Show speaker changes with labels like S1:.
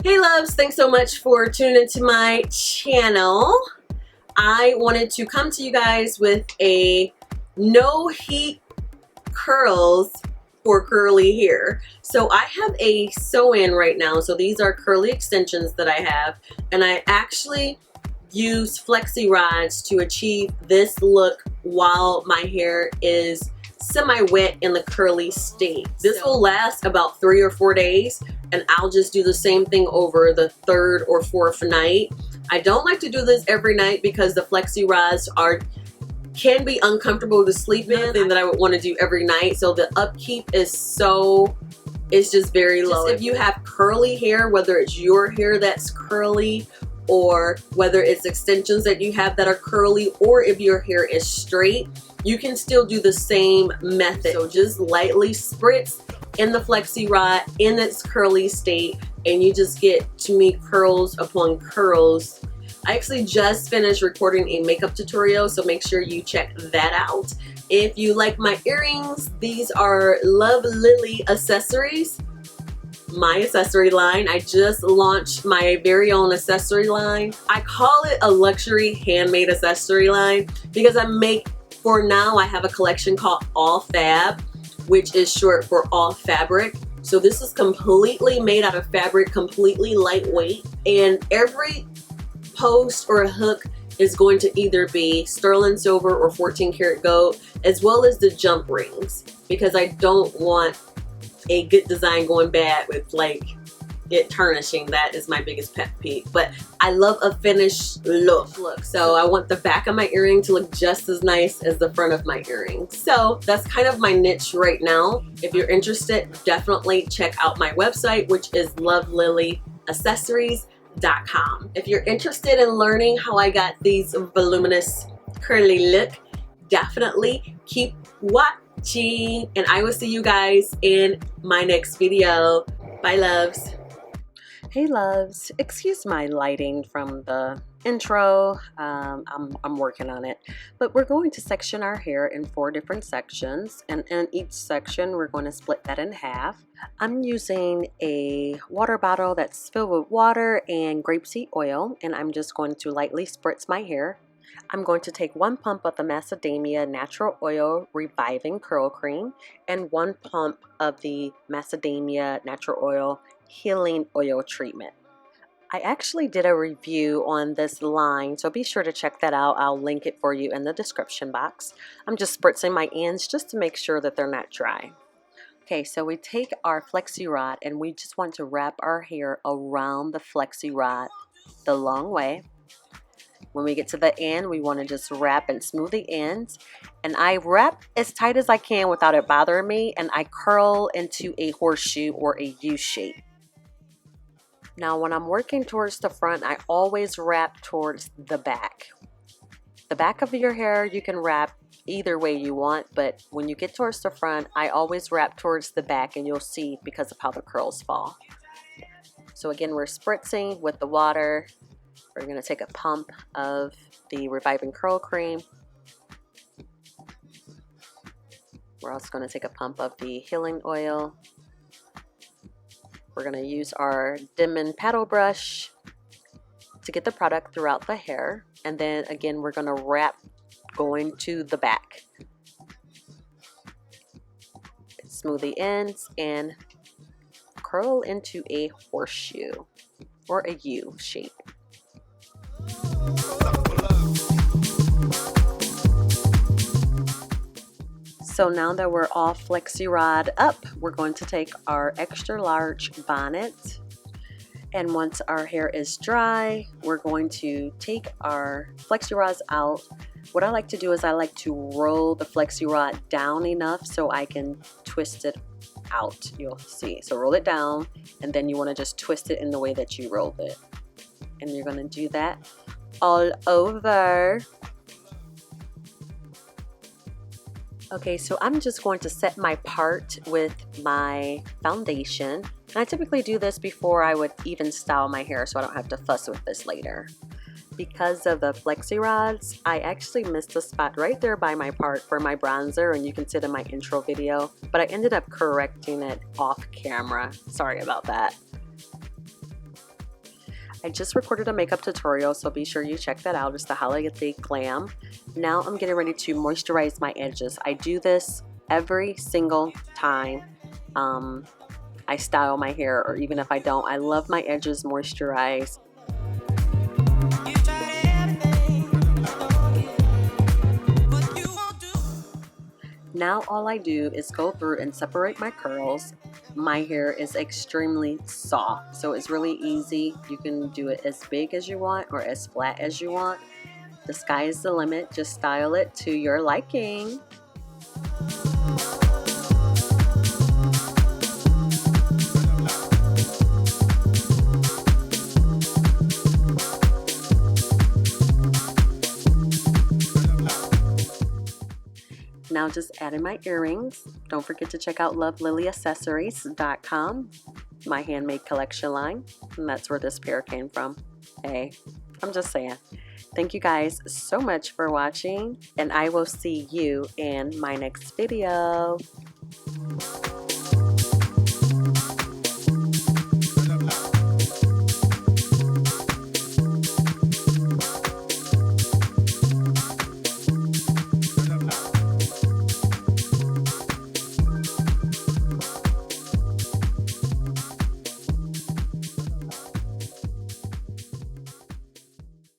S1: Hey loves, thanks so much for tuning into my channel. I wanted to come to you guys with a no heat curls for curly hair. So I have a sew-in right now. So these are curly extensions that I have, and I actually use flexi rods to achieve this look while my hair is semi-wet in the curly state. This will last about 3 or 4 days, and I'll just do the same thing over the 3rd or 4th night. I don't like to do this every night because the flexi rods can be uncomfortable to sleep in, nothing that I would want to do every night. So the upkeep is it's just very low. If you have curly hair, whether it's your hair that's curly or whether it's extensions that you have that are curly, or if your hair is straight, you can still do the same method. So just lightly spritz in the flexi rod in its curly state, and you just get, to me, curls upon curls. I actually just finished recording a makeup tutorial, so make sure you check that out. If you like my earrings, these are Love Lily accessories, my accessory line. I just launched my very own accessory line. I call it a luxury handmade accessory line because for now I have a collection called All Fab, which is short for all fabric. So this is completely made out of fabric, completely lightweight, and every post or a hook is going to either be sterling silver or 14 karat gold, as well as the jump rings, because I don't want a good design going bad with like it tarnishing. That is my biggest pet peeve. But I love a finished look. So I want the back of my earring to look just as nice as the front of my earring. So that's kind of my niche right now. If you're interested, definitely check out my website, which is lovelilyaccessories.com. If you're interested in learning how I got these voluminous curly look, definitely keep watching, and I will see you guys in my next video. Bye loves.
S2: Hey loves, excuse my lighting from the intro. I'm working on it, but we're going to section our hair in 4 different sections, and in each section we're going to split that in half. I'm using a water bottle that's filled with water and grapeseed oil, and I'm just going to lightly spritz my hair. I'm going to take 1 pump of the MACADAMIA Natural Oil Reviving Curl Cream and 1 pump of the MACADAMIA Natural Oil Healing Oil Treatment. I actually did a review on this line, so be sure to check that out. I'll link it for you in the description box. I'm just spritzing my ends just to make sure that they're not dry. Okay, so we take our flexi rod and we just want to wrap our hair around the flexi rod the long way. When we get to the end, we want to just wrap and smooth the ends. And I wrap as tight as I can without it bothering me, and I curl into a horseshoe or a U shape. Now when I'm working towards the front, I always wrap towards the back. The back of your hair you can wrap either way you want, but when you get towards the front, I always wrap towards the back, and you'll see because of how the curls fall. So again, we're spritzing with the water. We're going to take a pump of the Reviving Curl Cream. We're also going to take a pump of the Healing Oil. We're going to use our Denman paddle brush to get the product throughout the hair. And then again, we're going to wrap going to the back. Smooth the ends and curl into a horseshoe or a U shape. So now that we're all flexi rod up, we're going to take our extra large bonnet, and once our hair is dry, we're going to take our flexi rods out. What I like to do is I like to roll the flexi rod down enough so I can twist it out. You'll see. So roll it down, and then you want to just twist it in the way that you rolled it. And you're going to do that all over. Okay, so I'm just going to set my part with my foundation. And I typically do this before I would even style my hair, so I don't have to fuss with this later. Because of the flexi rods, I actually missed a spot right there by my part for my bronzer, and you can see it in my intro video, but I ended up correcting it off camera. Sorry about that. I just recorded a makeup tutorial, so be sure you check that out. It's the Holiday Glam. Now I'm getting ready to moisturize my edges. I do this every single time I style my hair, or even if I don't. I love my edges moisturized. Now all I do is go through and separate my curls. My hair is extremely soft, so it's really easy. You can do it as big as you want or as flat as you want. The sky is the limit. Just style it to your liking. Now just adding my earrings. Don't forget to check out lovelilyaccessories.com, my handmade collection line, and that's where this pair came from. Hey, I'm just saying. Thank you guys so much for watching, and I will see you in my next video.